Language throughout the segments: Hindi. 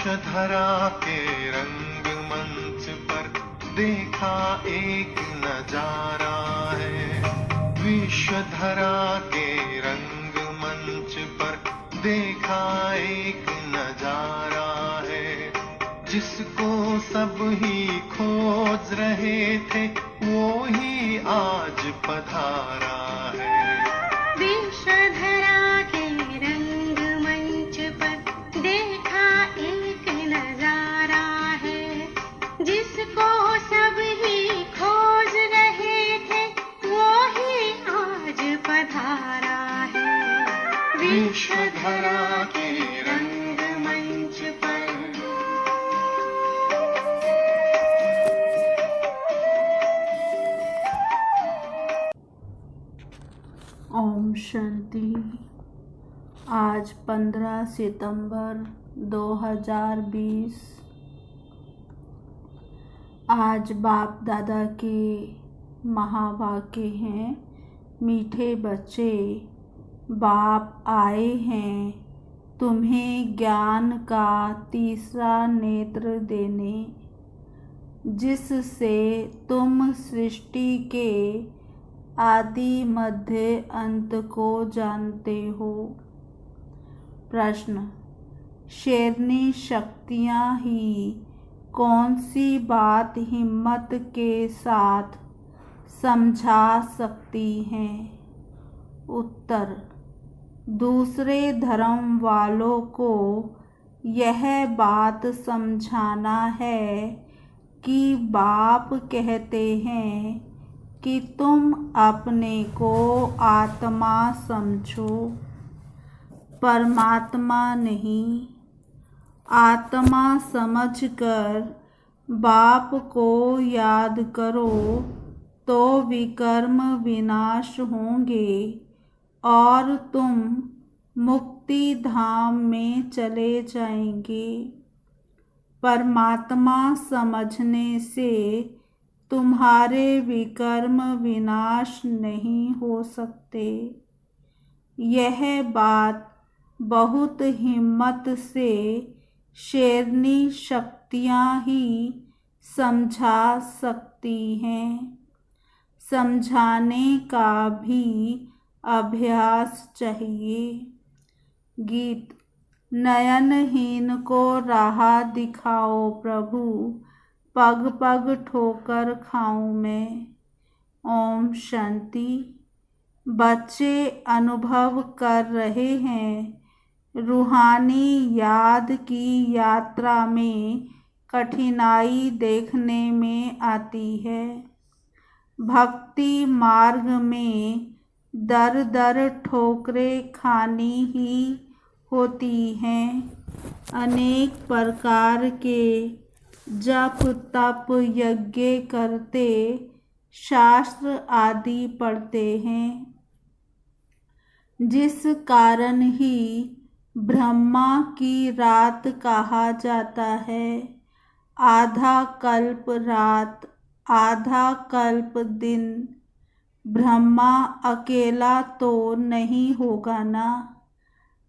विश्वधरा के रंगमंच पर देखा एक नजारा है। विश्वधरा के रंगमंच पर देखा एक नजारा है। जिसको सब ही खोज रहे थे वो ही आज पधारा है। विश्वधरा के रंगमंच पर देखा एक नजारा है। जिसको सब ही खोज रहे थे वो ही आज पधारा है। विश्वधरा के रंगमंच पर। ओम शांति। आज 15 सितंबर 2020। आज बाप दादा के महावाक्य हैं। मीठे बच्चे, बाप आए हैं तुम्हें ज्ञान का तीसरा नेत्र देने, जिससे तुम सृष्टि के आदि मध्य अंत को जानते हो। प्रश्न: शेरनी शक्तियाँ ही कौन सी बात हिम्मत के साथ समझा सकती हैं? उत्तर: दूसरे धर्म वालों को यह बात समझाना है कि बाप कहते हैं कि तुम अपने को आत्मा समझो, परमात्मा नहीं। आत्मा समझकर बाप को याद करो तो विकर्म विनाश होंगे और तुम मुक्ति धाम में चले जाएंगे। परमात्मा समझने से तुम्हारे विकर्म विनाश नहीं हो सकते। यह बात बहुत हिम्मत से शेरनी शक्तियाँ ही समझा सकती हैं। समझाने का भी अभ्यास चाहिए। गीत: नयनहीन को राह दिखाओ प्रभु, पग पग ठोकर खाऊं मैं। ओम शांति। बच्चे अनुभव कर रहे हैं, रूहानी याद की यात्रा में कठिनाई देखने में आती है। भक्ति मार्ग में दर दर ठोकरें खानी ही होती हैं। अनेक प्रकार के जप तप यज्ञ करते, शास्त्र आदि पढ़ते हैं, जिस कारण ही ब्रह्मा की रात कहा जाता है। आधा कल्प रात, आधा कल्प दिन। ब्रह्मा अकेला तो नहीं होगा ना।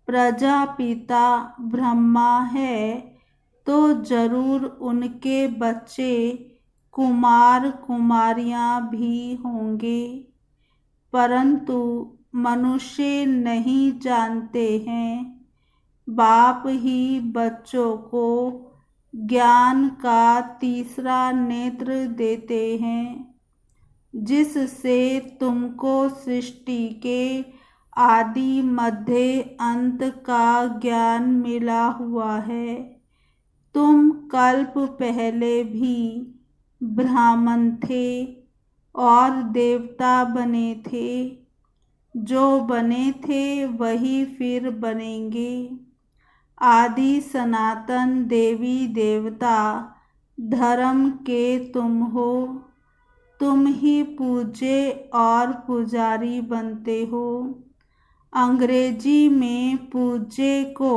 प्रजापिता ब्रह्मा है तो जरूर उनके बच्चे कुमार कुमारियां भी होंगे, परंतु मनुष्य नहीं जानते हैं। बाप ही बच्चों को ज्ञान का तीसरा नेत्र देते हैं, जिससे तुमको सृष्टि के आदि मध्य अंत का ज्ञान मिला हुआ है। तुम कल्प पहले भी ब्राह्मण थे और देवता बने थे। जो बने थे वही फिर बनेंगे। आदि सनातन देवी देवता धर्म के तुम हो। तुम ही पूज्य और पुजारी बनते हो। अंग्रेजी में पूज्य को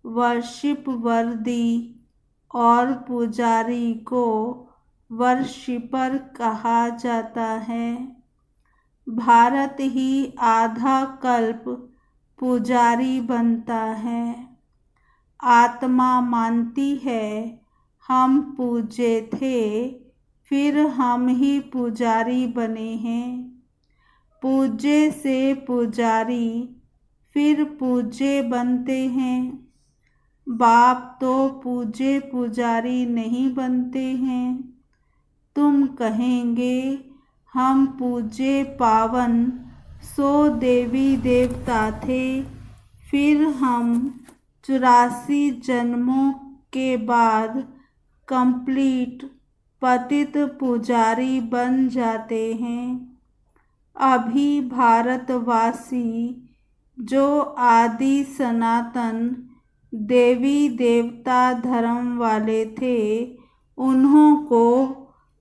वर्शिप वर्दी और पुजारी को वर्शिपर कहा जाता है। भारत ही आधा कल्प पुजारी बनता है। आत्मा मानती है हम पूज्य थे, फिर हम ही पुजारी बने हैं। पूज्य से पुजारी फिर पूज्य बनते हैं। बाप तो पूज्य पुजारी नहीं बनते हैं। तुम कहेंगे हम पूज्य पावन 100 देवी देवता थे, फिर हम 84 जन्मों के बाद कंप्लीट पतित पुजारी बन जाते हैं। अभी भारतवासी जो आदि सनातन देवी देवता धर्म वाले थे, उन्हों को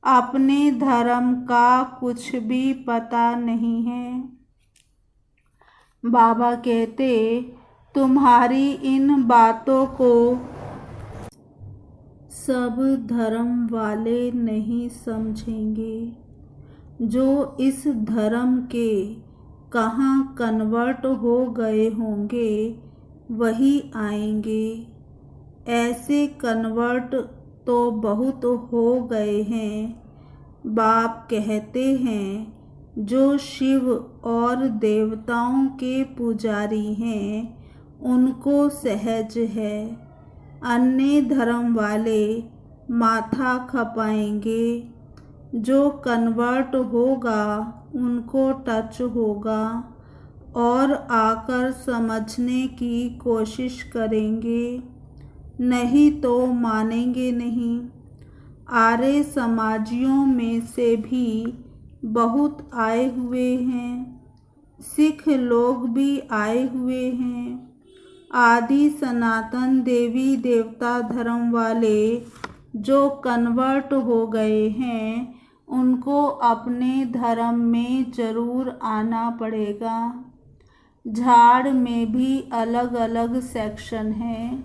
अपने धर्म का कुछ भी पता नहीं है। बाबा कहते तुम्हारी इन बातों को सब धर्म वाले नहीं समझेंगे। जो इस धर्म के कहाँ कन्वर्ट हो गए होंगे वही आएंगे। ऐसे कन्वर्ट तो बहुत हो गए हैं। बाप कहते हैं जो शिव और देवताओं के पुजारी हैं उनको सहज है। अन्य धर्म वाले माथा खपाएंगे। जो कन्वर्ट होगा उनको टच होगा और आकर समझने की कोशिश करेंगे, नहीं तो मानेंगे नहीं। आर्य समाजियों में से भी बहुत आए हुए हैं। सिख लोग भी आए हुए हैं। आदि सनातन देवी देवता धर्म वाले जो कन्वर्ट हो गए हैं उनको अपने धर्म में जरूर आना पड़ेगा। झाड़ में भी अलग अलग सेक्शन हैं,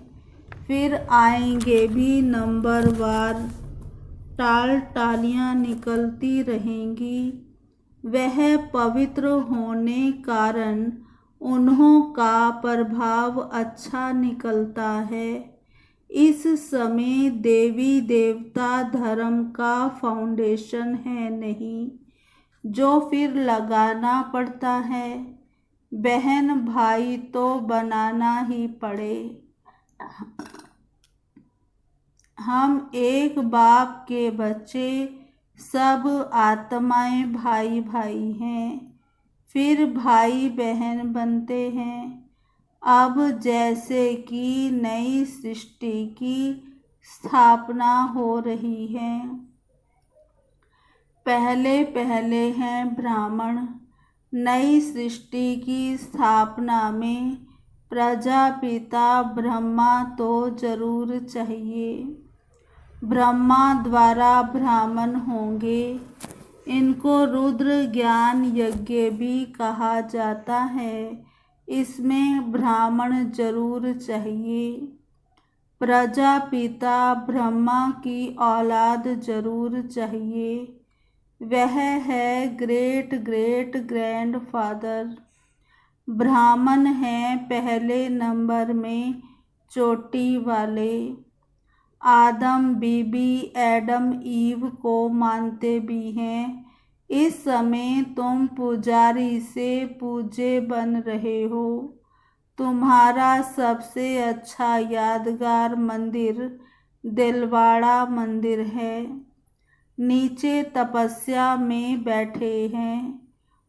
फिर आएंगे भी नंबरवार। टाल टालियाँ निकलती रहेंगी। वह पवित्र होने कारण उन्हों का प्रभाव अच्छा निकलता है। इस समय देवी देवता धर्म का फाउंडेशन है नहीं, जो फिर लगाना पड़ता है। बहन भाई तो बनाना ही पड़े। हम एक बाप के बच्चे, सब आत्माएं भाई भाई हैं, फिर भाई बहन बनते हैं। अब जैसे कि नई सृष्टि की स्थापना हो रही है। पहले पहले हैं ब्राह्मण। नई सृष्टि की स्थापना में प्रजापिता ब्रह्मा तो जरूर चाहिए। ब्रह्मा द्वारा ब्राह्मण होंगे। इनको रुद्र ज्ञान यज्ञ भी कहा जाता है। इसमें ब्राह्मण जरूर चाहिए। प्रजापिता ब्रह्मा की औलाद जरूर चाहिए। वह है ग्रेट ग्रेट ग्रैंडफादर। ब्राह्मण हैं पहले नंबर में चोटी वाले। आदम बीबी एडम ईव को मानते भी हैं। इस समय तुम पुजारी से पूज्य बन रहे हो। तुम्हारा सबसे अच्छा यादगार मंदिर दिलवाड़ा मंदिर है। नीचे तपस्या में बैठे हैं,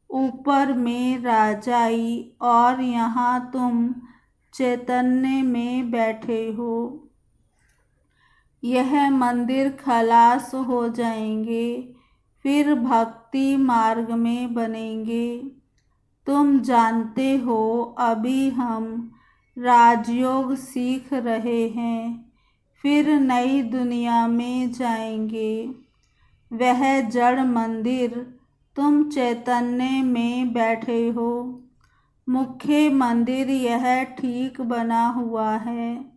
ऊपर में राजाई, और यहाँ तुम चैतन्य में बैठे हो। यह मंदिर खलास हो जाएंगे, फिर भक्ति मार्ग में बनेंगे। तुम जानते हो अभी हम राजयोग सीख रहे हैं, फिर नई दुनिया में जाएंगे। वह जड़ मंदिर, तुम चैतन्य में बैठे हो। मुख्य मंदिर यह ठीक बना हुआ है।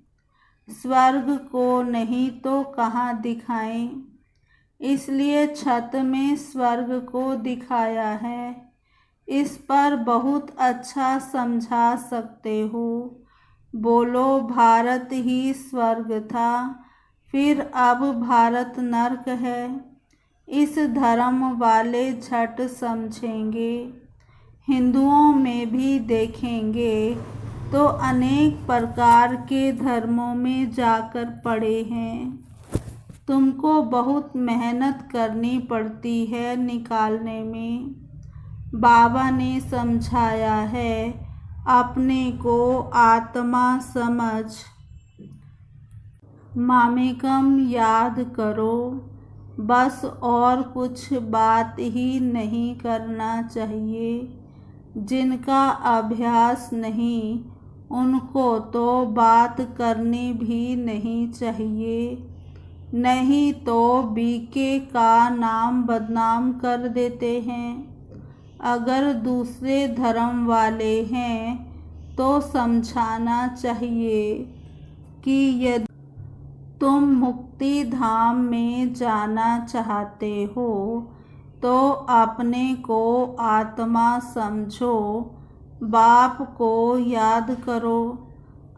स्वर्ग को नहीं तो कहाँ दिखाएं, इसलिए छत में स्वर्ग को दिखाया है। इस पर बहुत अच्छा समझा सकते हो। बोलो भारत ही स्वर्ग था, फिर अब भारत नर्क है। इस धर्म वाले झट समझेंगे। हिंदुओं में भी देखेंगे तो अनेक प्रकार के धर्मों में जाकर पड़े हैं। तुमको बहुत मेहनत करनी पड़ती है निकालने में। बाबा ने समझाया है, अपने को आत्मा समझ मामेकम याद करो, बस और कुछ बात ही नहीं करना चाहिए। जिनका अभ्यास नहीं उनको तो बात करनी भी नहीं चाहिए, नहीं तो बीके का नाम बदनाम कर देते हैं। अगर दूसरे धर्म वाले हैं तो समझाना चाहिए कि यदि तुम मुक्ति धाम में जाना चाहते हो तो अपने को आत्मा समझो, बाप को याद करो,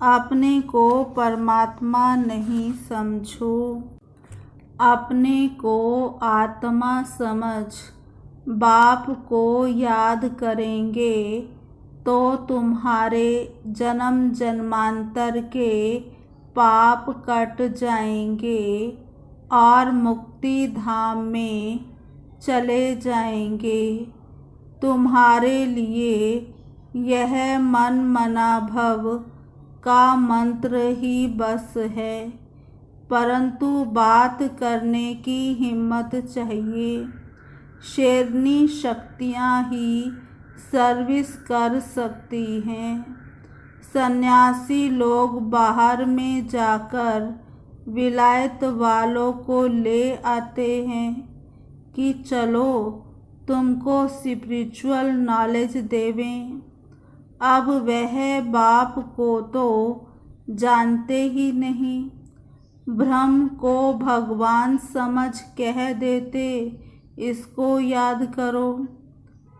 अपने को परमात्मा नहीं समझो। अपने को आत्मा समझ बाप को याद करेंगे तो तुम्हारे जन्म जन्मांतर के पाप कट जाएंगे और मुक्ति धाम में चले जाएंगे। तुम्हारे लिए यह मन मना भव का मंत्र ही बस है, परंतु बात करने की हिम्मत चाहिए। शेरनी शक्तियाँ ही सर्विस कर सकती हैं। सन्यासी लोग बाहर में जाकर विलायत वालों को ले आते हैं कि चलो तुमको स्पिरिचुअल नॉलेज देवें। अब वह बाप को तो जानते ही नहीं, ब्रह्म को भगवान समझ कह देते, इसको याद करो।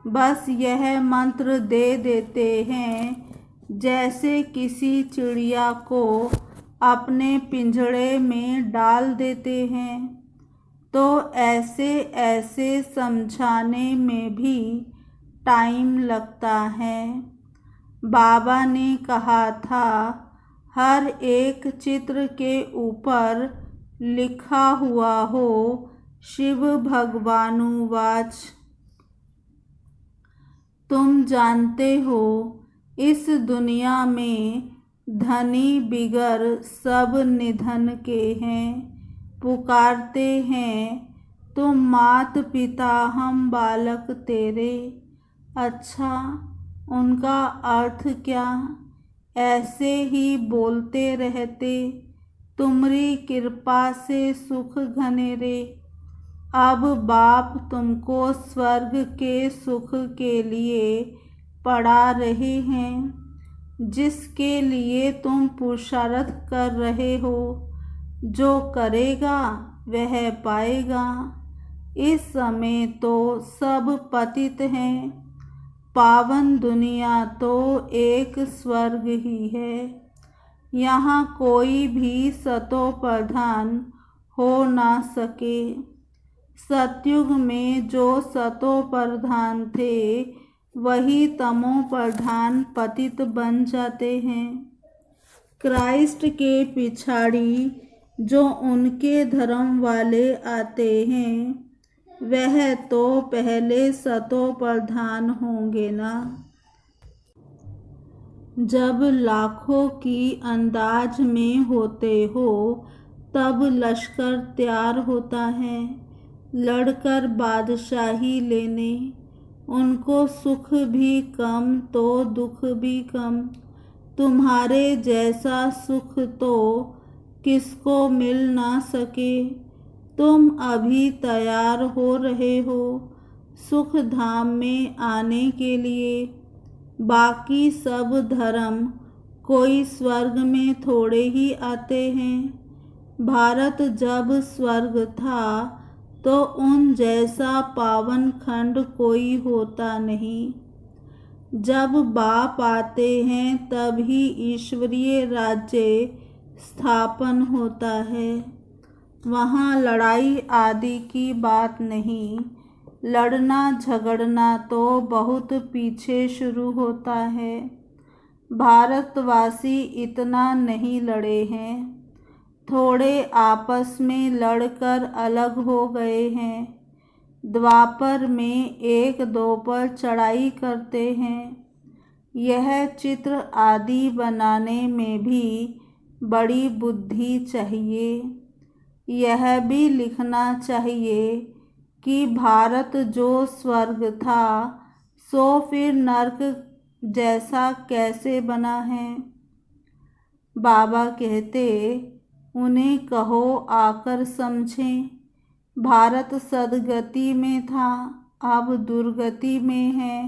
बस यह मंत्र दे देते हैं, जैसे किसी चिड़िया को अपने पिंजड़े में डाल देते हैं। तो ऐसे ऐसे समझाने में भी टाइम लगता है। बाबा ने कहा था, हर एक चित्र के ऊपर लिखा हुआ हो, शिव भगवानुवाच। तुम जानते हो इस दुनिया में धनी बिगर सब निधन के हैं। पुकारते हैं तुम मात पिता हम बालक तेरे। अच्छा, उनका अर्थ क्या? ऐसे ही बोलते रहते, तुम्हारी कृपा से सुख घनेरे। अब बाप तुमको स्वर्ग के सुख के लिए पढ़ा रहे हैं, जिसके लिए तुम पुरुषार्थ कर रहे हो। जो करेगा वह पाएगा। इस समय तो सब पतित हैं, पावन दुनिया तो एक स्वर्ग ही है। यहाँ कोई भी सतो प्रधान हो ना सके। सतयुग में जो सतो प्रधान थे वही तमो प्रधान पतित बन जाते हैं। क्राइस्ट के पिछाड़ी जो उनके धर्म वाले आते हैं वह तो पहले सतो प्रधान होंगे ना। जब लाखों की अंदाज में होते हो तब लश्कर तैयार होता है लड़कर बादशाही लेने। उनको सुख भी कम तो दुख भी कम। तुम्हारे जैसा सुख तो किसको मिल ना सके। तुम अभी तैयार हो रहे हो सुख धाम में आने के लिए। बाकी सब धर्म कोई स्वर्ग में थोड़े ही आते हैं। भारत जब स्वर्ग था तो उन जैसा पावन खंड कोई होता नहीं। जब बाप आते हैं तभी ईश्वरीय राज्य स्थापन होता है। वहाँ लड़ाई आदि की बात नहीं। लड़ना झगड़ना तो बहुत पीछे शुरू होता है। भारतवासी इतना नहीं लड़े हैं। थोड़े आपस में लड़कर अलग हो गए हैं। द्वापर में एक दो पर चढ़ाई करते हैं। यह चित्र आदि बनाने में भी बड़ी बुद्धि चाहिए। यह भी लिखना चाहिए कि भारत जो स्वर्ग था सो फिर नरक जैसा कैसे बना है। बाबा कहते, उन्हें कहो आकर समझें। भारत सदगति में था, अब दुर्गति में है।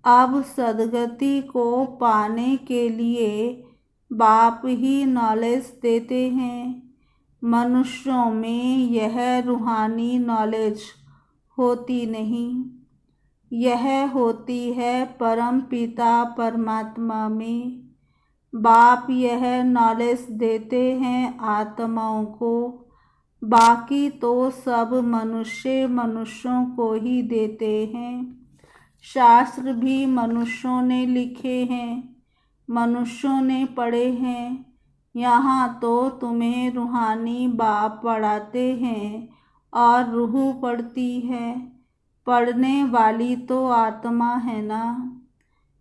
अब सदगति को पाने के लिए बाप ही नॉलेज देते हैं। मनुष्यों में यह रूहानी नॉलेज होती नहीं। यह होती है परम पिता परमात्मा में। बाप यह नॉलेज देते हैं आत्माओं को, बाकी तो सब मनुष्यों को ही देते हैं। शास्त्र भी मनुष्यों ने लिखे हैं, मनुष्यों ने पढ़े हैं। यहाँ तो तुम्हें रूहानी बाप पढ़ाते हैं और रूह पढ़ती है। पढ़ने वाली तो आत्मा है ना।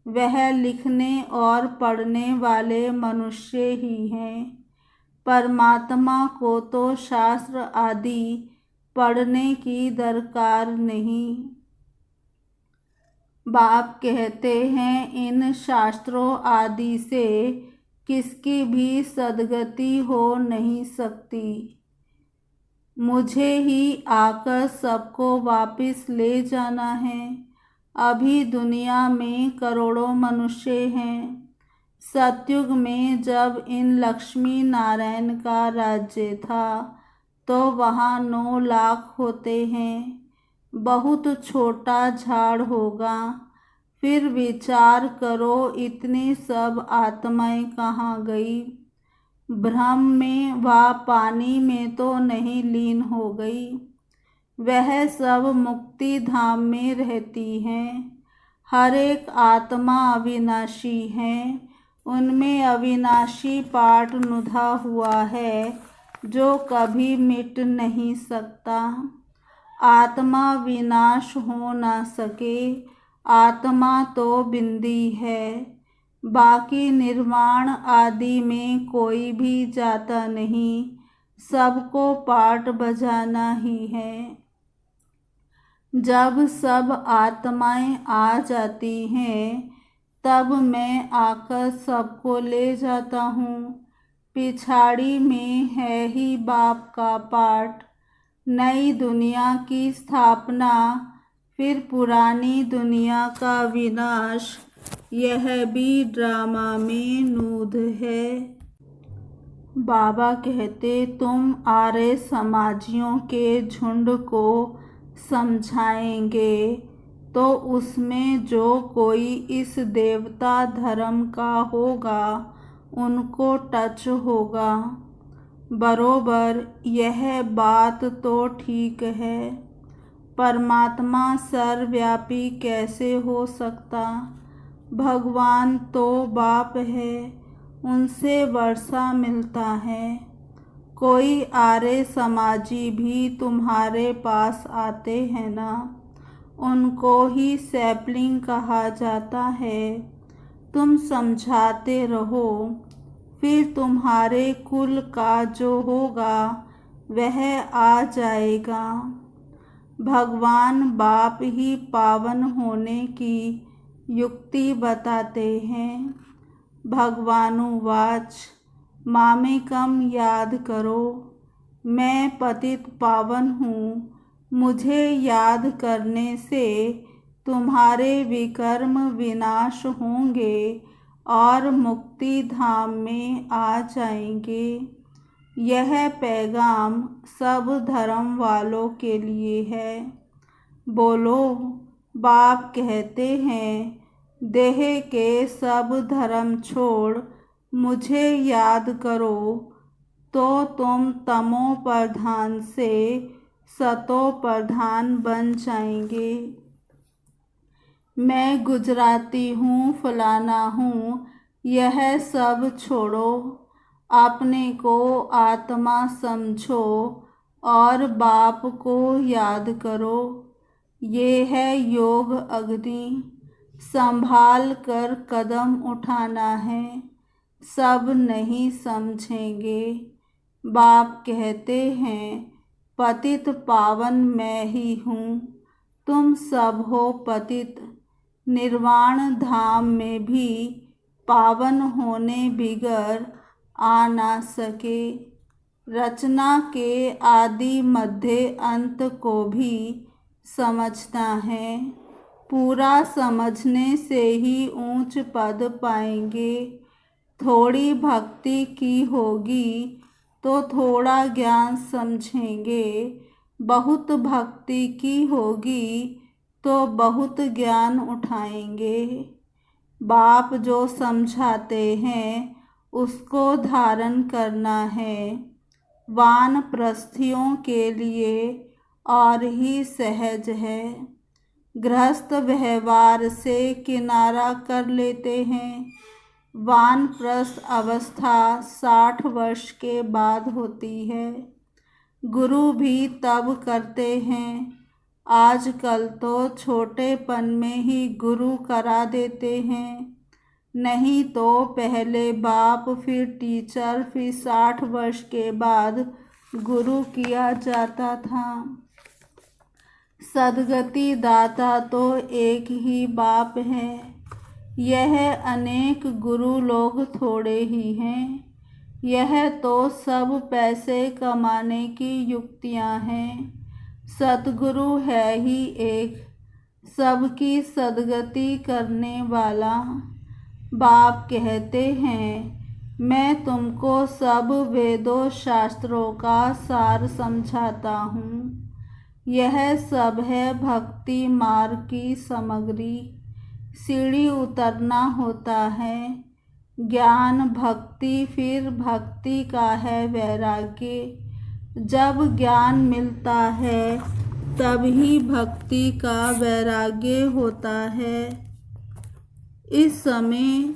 वह लिखने और पढ़ने वाले मनुष्य ही हैं। परमात्मा को तो शास्त्र आदि पढ़ने की दरकार नहीं। बाप कहते हैं, इन शास्त्रों आदि से किसकी भी सदगति हो नहीं सकती। मुझे ही आकर सबको वापस ले जाना है। अभी दुनिया में करोड़ों मनुष्य हैं। सतयुग में जब इन लक्ष्मी नारायण का राज्य था तो वहाँ 9 लाख होते हैं। बहुत छोटा झाड़ होगा। फिर विचार करो इतनी सब आत्माएं कहाँ गई। ब्रह्म में व पानी में तो नहीं लीन हो गई। वह सब मुक्ति धाम में रहती हैं। हर एक आत्मा अविनाशी है। उनमें अविनाशी पाठ नुधा हुआ है जो कभी मिट नहीं सकता। आत्मा विनाश हो ना सके। आत्मा तो बिंदी है। बाकी निर्वाण आदि में कोई भी जाता नहीं। सबको पाठ बजाना ही है। जब सब आत्माएं आ जाती हैं तब मैं आकर सबको ले जाता हूँ। पिछाड़ी में है ही बाप का पाठ। नई दुनिया की स्थापना, फिर पुरानी दुनिया का विनाश, यह भी ड्रामा में नूद है। बाबा कहते, तुम आर्य समाजियों के झुंड को समझाएंगे तो उसमें जो कोई इस देवता धर्म का होगा उनको टच होगा। बरोबर, यह बात तो ठीक है। परमात्मा सर्वव्यापी कैसे हो सकता। भगवान तो बाप है, उनसे वर्षा मिलता है। कोई आर्य समाजी भी तुम्हारे पास आते हैं ना, उनको ही सैपलिंग कहा जाता है। तुम समझाते रहो, फिर तुम्हारे कुल का जो होगा वह आ जाएगा। भगवान बाप ही पावन होने की युक्ति बताते हैं। भगवानुवाच, मामेकम याद करो, मैं पतित पावन हूँ। मुझे याद करने से तुम्हारे विकर्म विनाश होंगे और मुक्ति धाम में आ जाएंगे। यह पैगाम सब धर्म वालों के लिए है। बोलो, बाप कहते हैं, देह के सब धर्म छोड़ मुझे याद करो, तो तुम तमो प्रधान से सतो प्रधान बन जाएंगे। मैं गुजराती हूँ, फलाना हूँ, यह सब छोड़ो। अपने को आत्मा समझो और बाप को याद करो। ये है योग अग्नि, संभाल कर कदम उठाना है, सब नहीं समझेंगे। बाप कहते हैं पतित पावन मैं ही हूँ, तुम सब हो पतित। निर्वाण धाम में भी पावन होने बिगर आ ना सके। रचना के आदि मध्य अंत को भी समझना है, पूरा समझने से ही ऊंच पद पाएंगे। थोड़ी भक्ति की होगी तो थोड़ा ज्ञान समझेंगे, बहुत भक्ति की होगी तो बहुत ज्ञान उठाएंगे। बाप जो समझाते हैं उसको धारण करना है, वानप्रस्थियों के लिए और ही सहज है। गृहस्थ व्यवहार से किनारा कर लेते हैं। वानप्रस्थ अवस्था 60 वर्ष के बाद होती है। गुरु भी तब करते हैं। आजकल तो छोटेपन में ही गुरु करा देते हैं, नहीं तो पहले बाप, फिर टीचर, फिर 60 वर्ष के बाद गुरु किया जाता था। सद्गति दाता तो एक ही बाप है। यह अनेक गुरु लोग थोड़े ही हैं। यह तो सब पैसे कमाने की युक्तियां हैं। सतगुरु है ही एक, सबकी सद्गति करने वाला। बाप कहते हैं मैं तुमको सब वेदों शास्त्रों का सार समझाता हूँ। यह सब है भक्ति मार्ग की सामग्री। सीढ़ी उतरना होता है। ज्ञान भक्ति, फिर भक्ति का है वैराग्य। जब ज्ञान मिलता है तब ही भक्ति का वैराग्य होता है। इस समय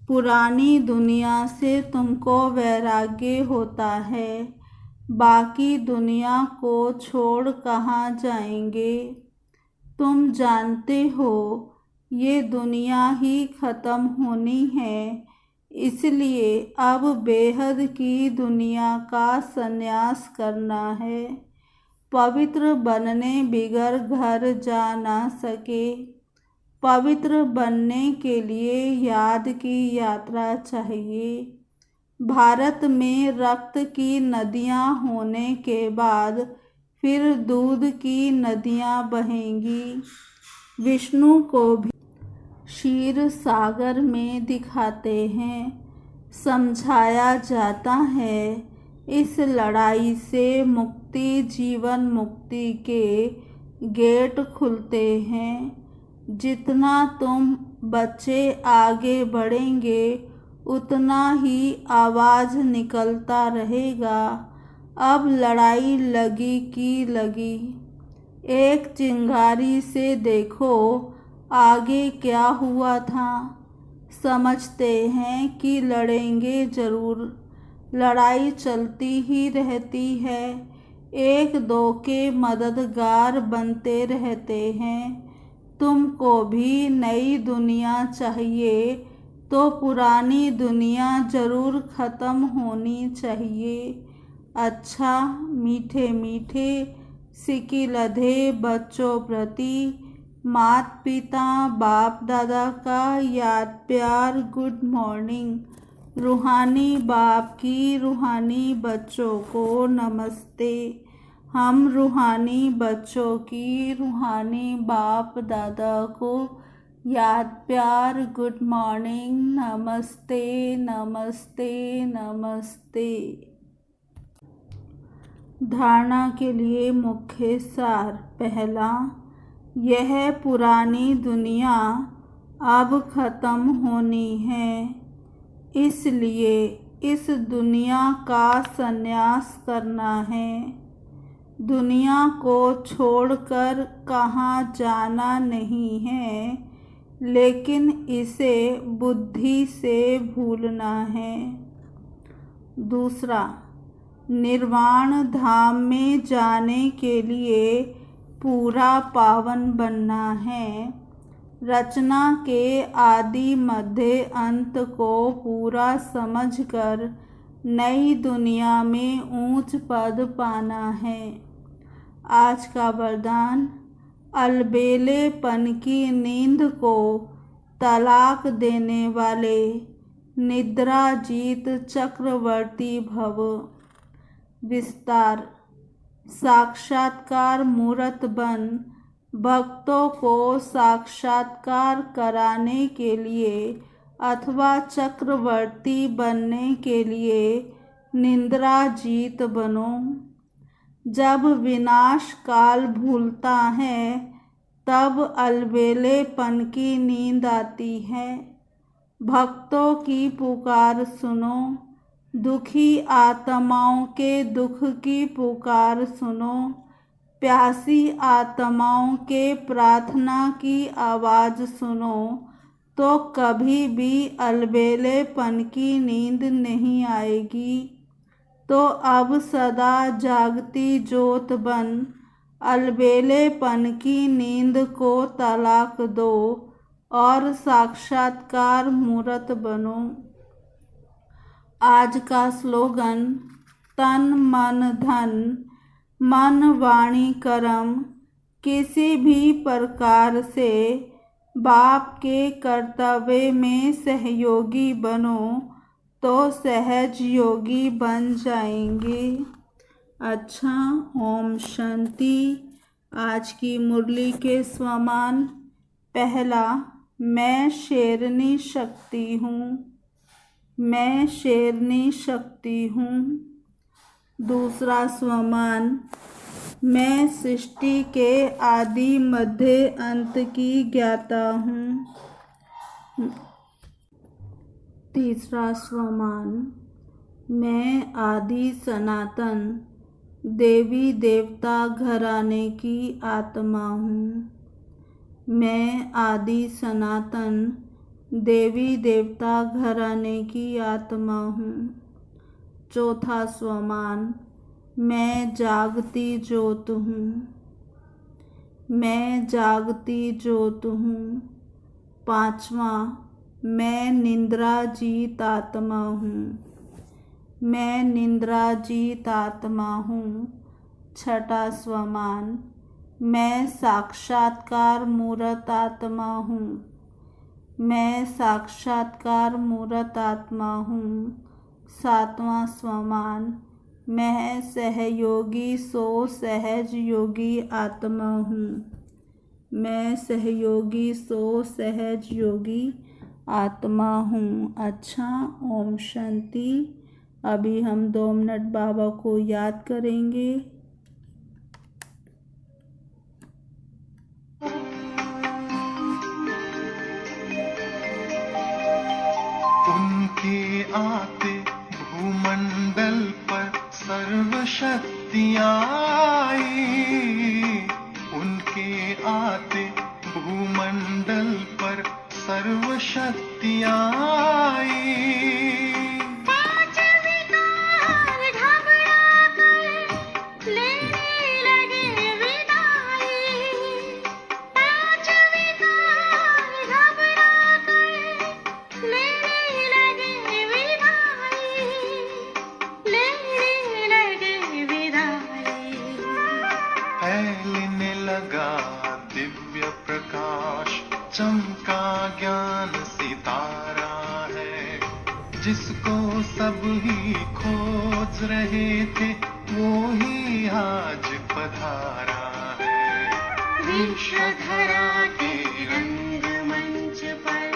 पुरानी दुनिया से तुमको वैराग्य होता है, बाकी दुनिया को छोड़ कहाँ जाएंगे। तुम जानते हो ये दुनिया ही खत्म होनी है, इसलिए अब बेहद की दुनिया का संन्यास करना है। पवित्र बनने बिगर घर जा ना सके। पवित्र बनने के लिए याद की यात्रा चाहिए। भारत में रक्त की नदियाँ होने के बाद फिर दूध की नदियाँ बहेंगी। विष्णु को भी क्षीर सागर में दिखाते हैं, समझाया जाता है। इस लड़ाई से मुक्ति, जीवन मुक्ति के गेट खुलते हैं। जितना तुम बच्चे आगे बढ़ेंगे उतना ही आवाज़ निकलता रहेगा, अब लड़ाई लगी की लगी। एक चिंगारी से देखो आगे क्या हुआ था। समझते हैं कि लड़ेंगे ज़रूर, लड़ाई चलती ही रहती है। एक दो के मददगार बनते रहते हैं। तुमको भी नई दुनिया चाहिए तो पुरानी दुनिया ज़रूर ख़त्म होनी चाहिए। अच्छा, मीठे मीठे सिक्की लधे बच्चों प्रति माता पिता बाप दादा का याद प्यार गुड मॉर्निंग। रूहानी बाप की रूहानी बच्चों को नमस्ते। हम रूहानी बच्चों की रूहानी बाप दादा को याद प्यार गुड मॉर्निंग, नमस्ते नमस्ते नमस्ते। धारणा के लिए मुख्य सार। पहला, यह पुरानी दुनिया अब खत्म होनी है, इसलिए इस दुनिया का संन्यास करना है। दुनिया को छोड़कर कहाँ जाना नहीं है, लेकिन इसे बुद्धि से भूलना है। दूसरा, निर्वाण धाम में जाने के लिए पूरा पावन बनना है। रचना के आदि मध्य अंत को पूरा समझकर नई दुनिया में ऊंच पद पाना है। आज का वरदान, अलबेलेपन की नींद को तलाक देने वाले निद्राजीत चक्रवर्ती भव। विस्तार, साक्षात्कार मूर्त बन भक्तों को साक्षात्कार कराने के लिए अथवा चक्रवर्ती बनने के लिए निद्राजीत बनो। जब विनाश काल भूलता है तब अलबेलेपन की नींद आती है। भक्तों की पुकार सुनो, दुखी आत्माओं के दुख की पुकार सुनो, प्यासी आत्माओं के प्रार्थना की आवाज़ सुनो, तो कभी भी अलबेलेपन की नींद नहीं आएगी। तो अब सदा जागती ज्योत बन अलबेलेपन की नींद को तलाक दो और साक्षात्कार मूर्त बनो। आज का स्लोगन, तन मन धन, मन वाणी कर्म किसी भी प्रकार से बाप के कर्तव्य में सहयोगी बनो तो सहज योगी बन जाएंगे। अच्छा, ओम शांति। आज की मुरली के स्वमान। पहला, मैं शेरनी शक्ति हूँ, मैं शेरनी शक्ति हूँ। दूसरा स्वमान, मैं सृष्टि के आदि मध्य अंत की ज्ञाता हूँ। तीसरा स्वमान, मैं आदि सनातन देवी देवता घराने की आत्मा हूँ। मैं आदि सनातन देवी देवता घराने की आत्मा हूँ। चौथा स्वमान, मैं जागती ज्योत हूँ, मैं जागती ज्योत हूँ। पांचवा, मैं निद्राजीत आत्मा हूँ, मैं निद्राजीत आत्मा हूँ। छठा स्वमान, मैं साक्षात्कार मूर्त आत्मा हूँ, मैं साक्षात्कार मूर्त आत्मा हूँ। सातवां स्वमान, मैं सहयोगी सो सहज योगी आत्मा हूँ, मैं सहयोगी सो सहज योगी आत्मा हूँ। अच्छा, ओम शांति। अभी हम 2 मिनट बाबा को याद करेंगे। उनके आते भूमंडल पर सर्व शक्तियाँ आई, उनके आते भूमंडल पर सर्व शक्तियाँ आई। पांच विकार घबरा कर लेने लगे विदाई, पांच विकार घबरा कर लेने लगे विदाई, लेने लगे विदाई। फैलने लगा दिव्य प्रकाश, चमका ज्ञान सितारा है, जिसको सब ही खोज रहे थे वो ही आज पधारा है। विश्वधरा के रंगमंच पर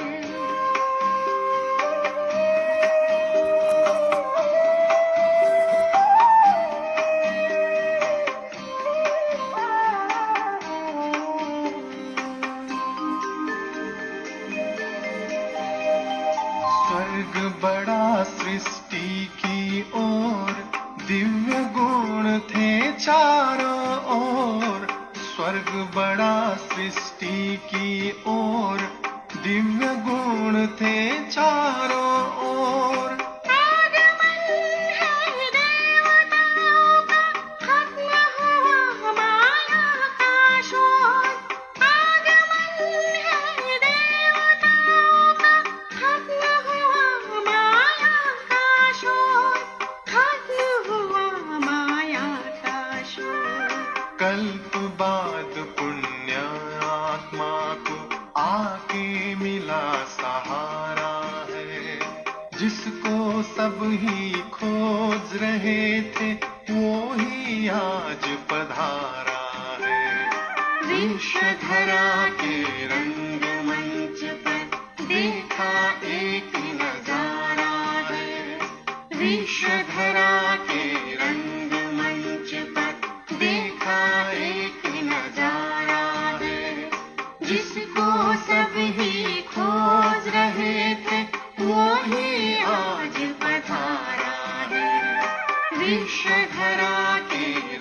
स्वर्ग बड़ा सृष्टि की ओर, दिव्य गुण थे चारों ओर। स्वर्ग बड़ा सृष्टि की ओर, दिव्य गुण थे चारों ओर। आगमन है देवताओं का, खत्म हुआ माया का शोर। आगमन है देवताओं का, खत्म हुआ माया का शोर। खत्म हुआ माया का शोर। कल्प बाद पुण्य आत्मा को आके मिला सहारा है। जिसको सब ही खोज रहे थे, वो ही आज पधारा है। विश्वधरा के रंगमंच पर देखा एक नजारा है। विश्वधरा के रंगमंच पर देखा एक नजारा है। जिसको सब ही खोज रहे थे, वो ही आज पधारा है। विश्वधरा के